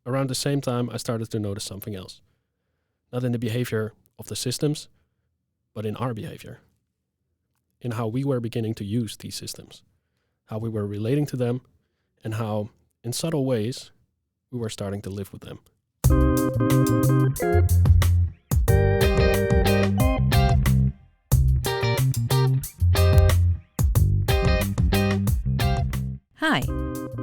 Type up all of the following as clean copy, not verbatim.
around the same time I started to notice something else. Not in the behavior of the systems, but in our behavior. In how we were beginning to use these systems, how we were relating to them, and how, in subtle ways, we were starting to live with them. Hi,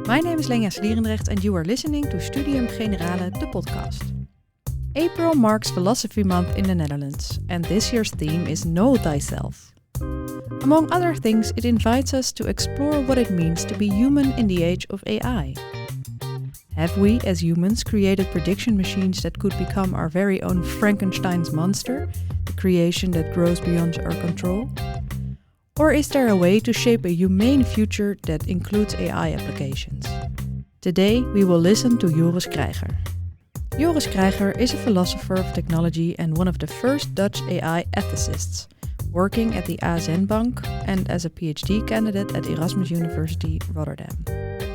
my name is Lenja Slierendrecht and you are listening to Studium, Generale, the podcast. April marks Philosophy Month in the Netherlands, and this year's theme is Know Thyself. Among other things, it invites us to explore what it means to be human in the age of AI. Have we, as humans, created prediction machines that could become our very own Frankenstein's monster, the creation that grows beyond our control? Or is there a way to shape a humane future that includes AI applications? Today we will listen to Joris Krijger. Joris Krijger is a philosopher of technology and one of the first Dutch AI ethicists, working at the ASN Bank and as a PhD candidate at Erasmus University, Rotterdam.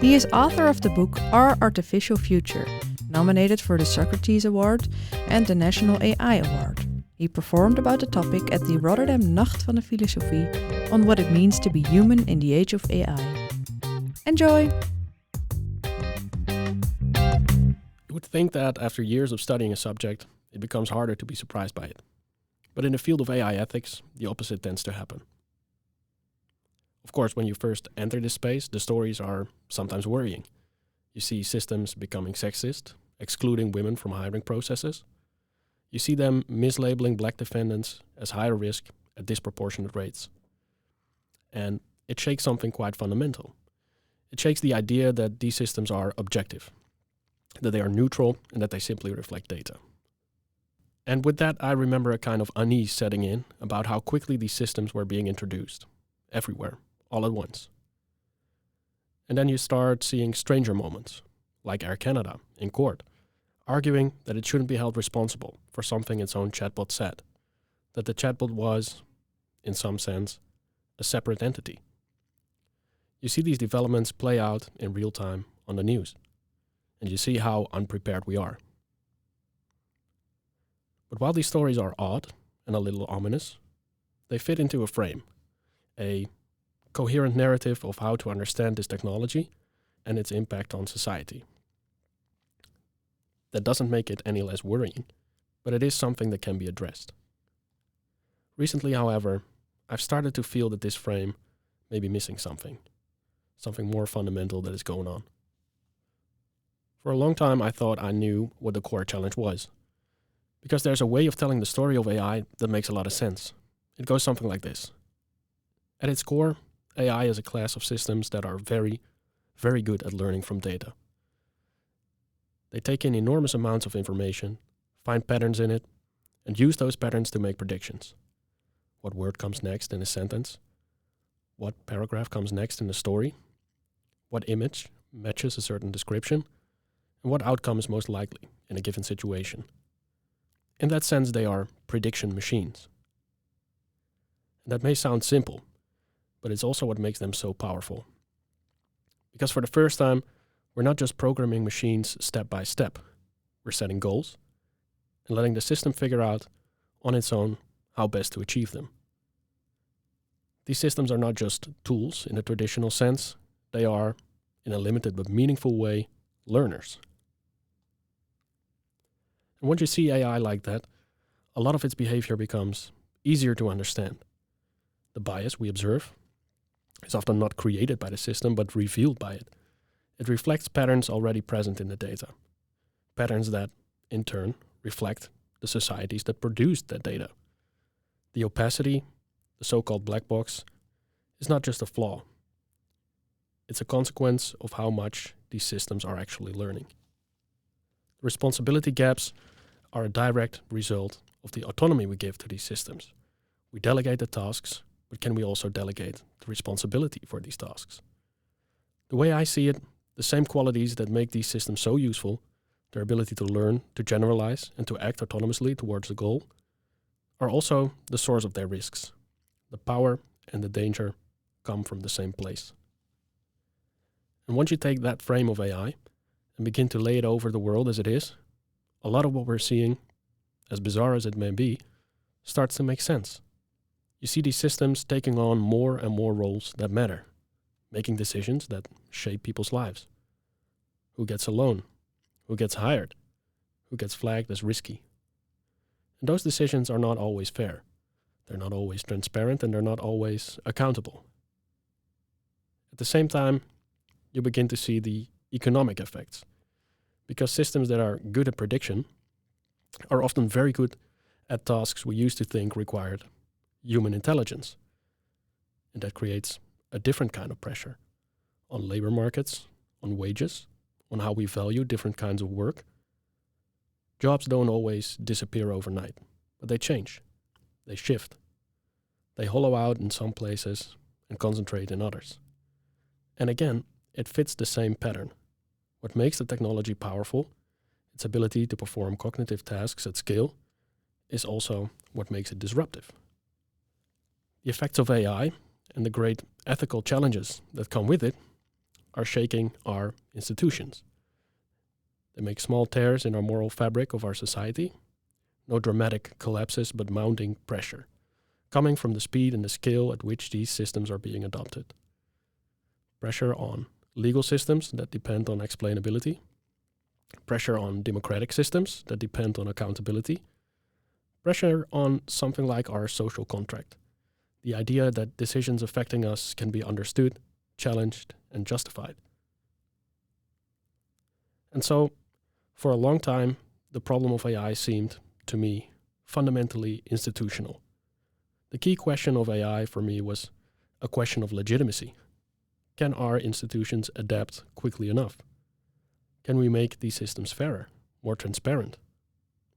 He is author of the book Our Artificial Future, nominated for the Socrates Award and the National AI Award. He performed about the topic at the Rotterdam Nacht van de Filosofie on what it means to be human in the age of AI. Enjoy! You would think that after years of studying a subject, it becomes harder to be surprised by it. But in the field of AI ethics, the opposite tends to happen. Of course, when you first enter this space, the stories are sometimes worrying. You see systems becoming sexist, excluding women from hiring processes. You see them mislabeling black defendants as higher risk at disproportionate rates. And it shakes something quite fundamental. It shakes the idea that these systems are objective, that they are neutral, and that they simply reflect data. And with that, I remember a kind of unease setting in about how quickly these systems were being introduced, everywhere, all at once. And then you start seeing stranger moments, like Air Canada in court, arguing that it shouldn't be held responsible for something its own chatbot said, that the chatbot was, in some sense, a separate entity. You see these developments play out in real time on the news, and you see how unprepared we are. But while these stories are odd and a little ominous, they fit into a frame, a coherent narrative of how to understand this technology and its impact on society. That doesn't make it any less worrying, but it is something that can be addressed. Recently, however, I've started to feel that this frame may be missing something more fundamental that is going on. For a long time, I thought I knew what the core challenge was, because there's a way of telling the story of AI that makes a lot of sense. It goes something like this. At its core, AI is a class of systems that are very, very good at learning from data. They take in enormous amounts of information, find patterns in it, and use those patterns to make predictions. What word comes next in a sentence? What paragraph comes next in a story? What image matches a certain description? And what outcome is most likely in a given situation? In that sense, they are prediction machines. And that may sound simple, but it's also what makes them so powerful. Because for the first time, we're not just programming machines step by step. We're setting goals and letting the system figure out on its own how best to achieve them. These systems are not just tools in the traditional sense. They are, in a limited but meaningful way, learners. And once you see AI like that, a lot of its behavior becomes easier to understand. The bias we observe is often not created by the system, but revealed by it. It reflects patterns already present in the data. Patterns that, in turn, reflect the societies that produced that data. The opacity, the so-called black box, is not just a flaw. It's a consequence of how much these systems are actually learning. The responsibility gaps are a direct result of the autonomy we give to these systems. We delegate the tasks, but can we also delegate the responsibility for these tasks? The way I see it, the same qualities that make these systems so useful, their ability to learn, to generalize, and to act autonomously towards the goal, are also the source of their risks. The power and the danger come from the same place. And once you take that frame of AI and begin to lay it over the world as it is, a lot of what we're seeing, as bizarre as it may be, starts to make sense. You see these systems taking on more and more roles that matter, making decisions that shape people's lives. Who gets a loan? Who gets hired? Who gets flagged as risky? And those decisions are not always fair. They're not always transparent, and they're not always accountable. At the same time, you begin to see the economic effects, because systems that are good at prediction are often very good at tasks we used to think required human intelligence. And that creates a different kind of pressure on labor markets, on wages, on how we value different kinds of work. Jobs don't always disappear overnight, but they change, they shift. They hollow out in some places and concentrate in others. And again, it fits the same pattern. What makes the technology powerful, its ability to perform cognitive tasks at scale, is also what makes it disruptive. The effects of AI and the great ethical challenges that come with it are shaking our institutions. They make small tears in our moral fabric of our society. No dramatic collapses, but mounting pressure, coming from the speed and the scale at which these systems are being adopted. Pressure on legal systems that depend on explainability. Pressure on democratic systems that depend on accountability. Pressure on something like our social contract. The idea that decisions affecting us can be understood, challenged, and justified. And so, for a long time, the problem of AI seemed, to me, fundamentally institutional. The key question of AI for me was a question of legitimacy. Can our institutions adapt quickly enough? Can we make these systems fairer, more transparent,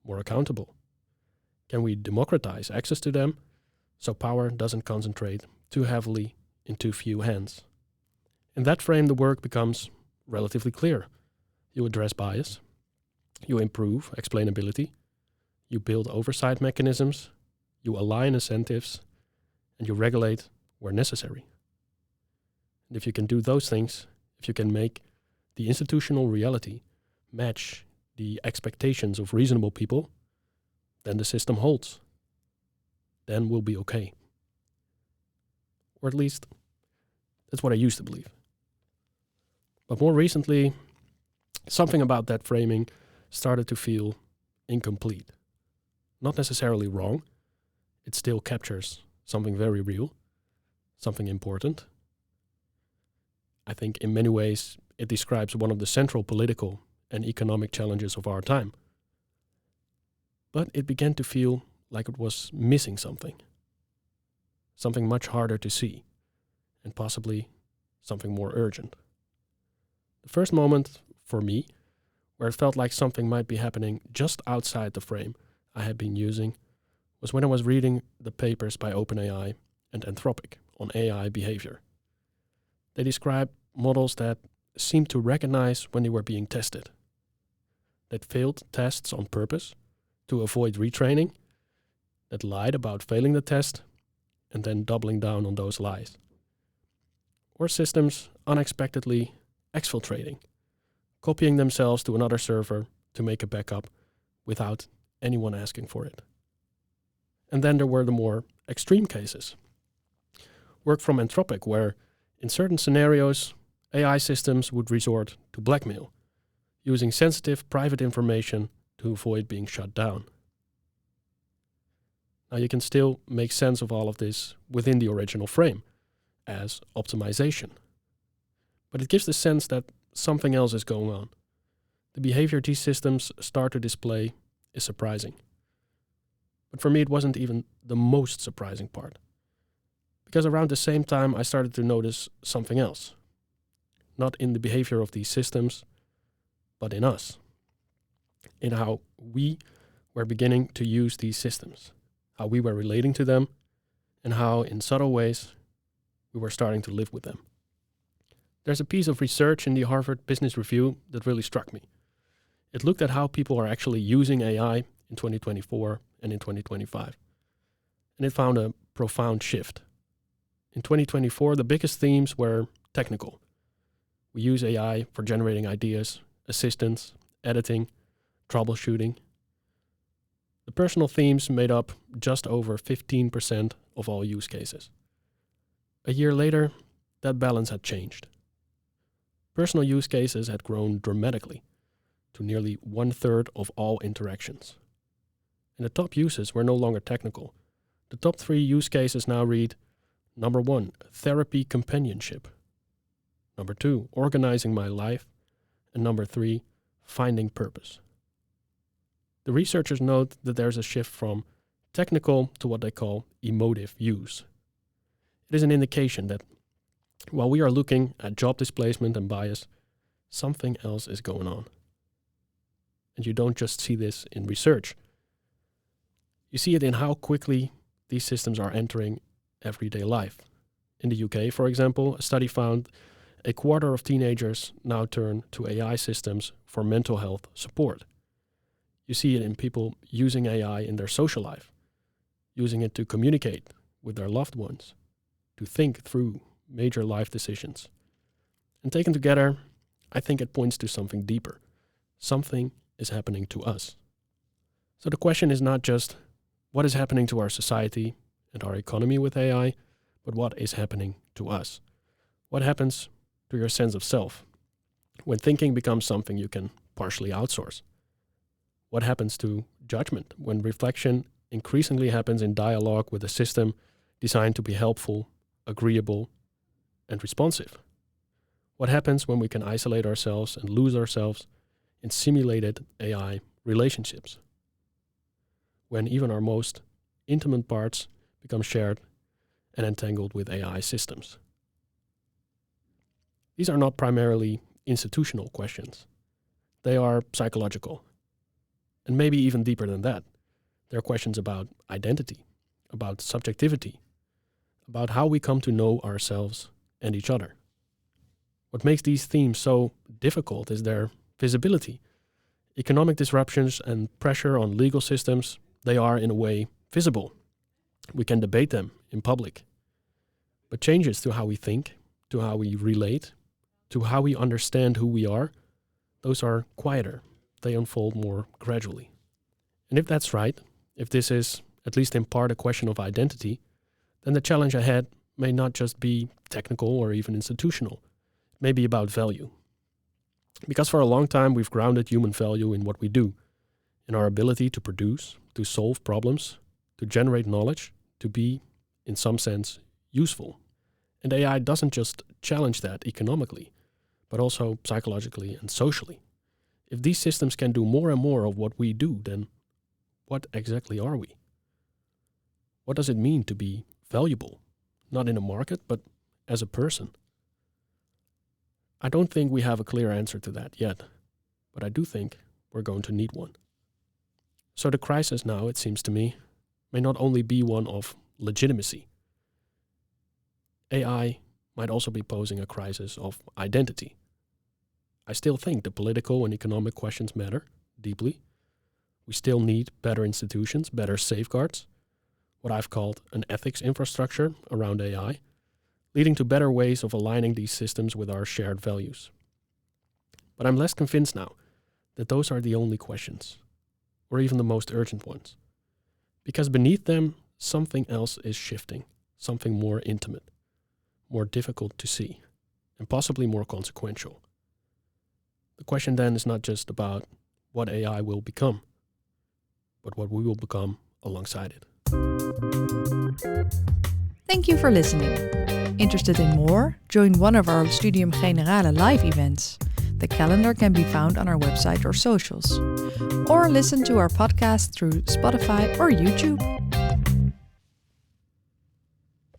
more accountable? Can we democratize access to them so power doesn't concentrate too heavily in too few hands? In that frame, the work becomes relatively clear. You address bias, you improve explainability, you build oversight mechanisms, you align incentives, and you regulate where necessary. And if you can do those things, if you can make the institutional reality match the expectations of reasonable people, then the system holds. Then we'll be okay. Or at least, that's what I used to believe. But more recently, something about that framing started to feel incomplete. Not necessarily wrong. It still captures something very real, something important. I think in many ways it describes one of the central political and economic challenges of our time. But it began to feel like it was missing something much harder to see, and possibly something more urgent. The first moment for me where it felt like something might be happening just outside the frame I had been using was when I was reading the papers by OpenAI and Anthropic on AI behavior. They describe models that seemed to recognize when they were being tested, that failed tests on purpose to avoid retraining, that lied about failing the test and then doubling down on those lies. Or systems unexpectedly exfiltrating, copying themselves to another server to make a backup without anyone asking for it. And then there were the more extreme cases. Work from Anthropic, where in certain scenarios, AI systems would resort to blackmail, using sensitive private information to avoid being shut down. Now you can still make sense of all of this within the original frame, as optimization. But it gives the sense that something else is going on. The behavior these systems start to display is surprising. But for me, it wasn't even the most surprising part. Because around the same time, I started to notice something else. Not in the behavior of these systems, but in us. In how we were beginning to use these systems. How we were relating to them, and how, in subtle ways, we were starting to live with them. There's a piece of research in the Harvard Business Review that really struck me. It looked at how people are actually using AI in 2024 and in 2025. And it found a profound shift. In 2024, the biggest themes were technical. We use AI for generating ideas assistance, editing, troubleshooting. The personal themes made up just over 15% of all use cases. A year later, that balance had changed. Personal use cases had grown dramatically to nearly 1/3 of all interactions. And the top uses were no longer technical. The top 3 use cases now read: number 1, therapy companionship. Number 2, organizing my life. And number 3, finding purpose. The researchers note that there's a shift from technical to what they call emotive use. It is an indication that while we are looking at job displacement and bias, something else is going on. And you don't just see this in research. You see it in how quickly these systems are entering everyday life. In the UK, for example, a study found a quarter of teenagers now turn to AI systems for mental health support. You see it in people using AI in their social life, using it to communicate with their loved ones, to think through major life decisions. And taken together, I think it points to something deeper. Something is happening to us. So the question is not just what is happening to our society and our economy with AI, but what is happening to us? What happens to your sense of self when thinking becomes something you can partially outsource? What happens to judgment when reflection increasingly happens in dialogue with a system designed to be helpful, agreeable, and responsive? What happens when we can isolate ourselves and lose ourselves in simulated AI relationships? When even our most intimate parts become shared and entangled with AI systems? These are not primarily institutional questions. They are psychological. And maybe even deeper than that. They're questions about identity, about subjectivity, about how we come to know ourselves and each other. What makes these themes so difficult is their visibility. Economic disruptions and pressure on legal systems, they are in a way visible. We can debate them in public. But changes to how we think, to how we relate, to how we understand who we are, those are quieter. They unfold more gradually. And if that's right, if this is at least in part a question of identity, then the challenge ahead may not just be technical or even institutional. It may be about value. Because for a long time we've grounded human value in what we do, in our ability to produce, to solve problems, to generate knowledge, to be, in some sense, useful. And AI doesn't just challenge that economically, but also psychologically and socially. If these systems can do more and more of what we do, then what exactly are we? What does it mean to be valuable? Not in a market, but as a person. I don't think we have a clear answer to that yet, but I do think we're going to need one. So the crisis now, it seems to me, may not only be one of legitimacy. AI might also be posing a crisis of identity. I still think the political and economic questions matter deeply. We still need better institutions, better safeguards, what I've called an ethics infrastructure around AI, leading to better ways of aligning these systems with our shared values. But I'm less convinced now that those are the only questions, or even the most urgent ones. Because beneath them, something else is shifting, something more intimate, more difficult to see, and possibly more consequential. The question then is not just about what AI will become, but what we will become alongside it. Thank you for listening. Interested in more? Join one of our Studium Generale live events. The calendar can be found on our website or socials. Or listen to our podcast through Spotify or YouTube.